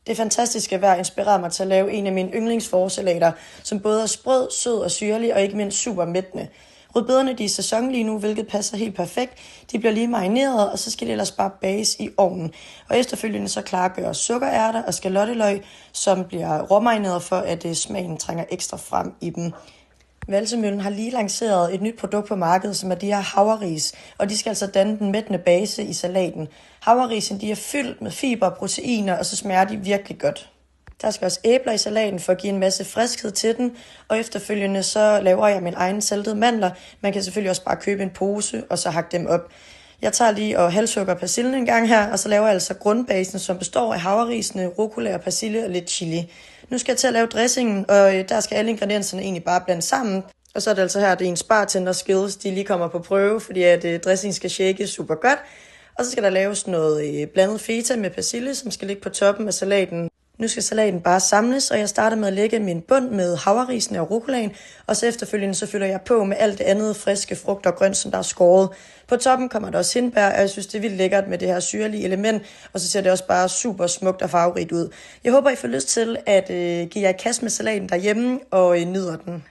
Det fantastiske vejr inspirerede mig til at lave en af mine yndlingsforårssalater, som både er sprød, sød og syrlig, og ikke mindst super mættende. Rødbederne de er i sæson lige nu, hvilket passer helt perfekt. De bliver lige marineret, og så skal de ellers bare bages i ovnen. Og efterfølgende så klargøres sukkerærter og skalotteløg, som bliver råmarineret for, at smagen trænger ekstra frem i dem. Valsemøllen har lige lanceret et nyt produkt på markedet, som er de her havreris, og de skal altså danne den mættende base i salaten. Havrisen de er fyldt med fiber og proteiner, og så smager de virkelig godt. Der skal også æbler i salaten for at give en masse friskhed til den, og efterfølgende så laver jeg mine egne saltede mandler. Man kan selvfølgelig også bare købe en pose, og så hakke dem op. Jeg tager lige og halvsukker persillen en gang her, og så laver jeg altså grundbasen, som består af havrerisene, rucola og persille og lidt chili. Nu skal jeg til at lave dressingen, og der skal alle ingredienserne egentlig bare blande sammen. Og så er det altså her, at ens bartender skills, de lige kommer på prøve, fordi at dressingen skal shake super godt. Og så skal der laves noget blandet feta med persille, som skal ligge på toppen af salaten. Nu skal salaten bare samles, og jeg starter med at lægge min bund med havrerisene og rucolaen, og så efterfølgende så fylder jeg på med alt det andet friske frugt og grønt, som der er skåret. På toppen kommer der også hindbær, og jeg synes, det er vildt lækkert med det her syrlige element, og så ser det også bare super smukt og farverigt ud. Jeg håber, I får lyst til at give jer et kast med salaten derhjemme og nyder den.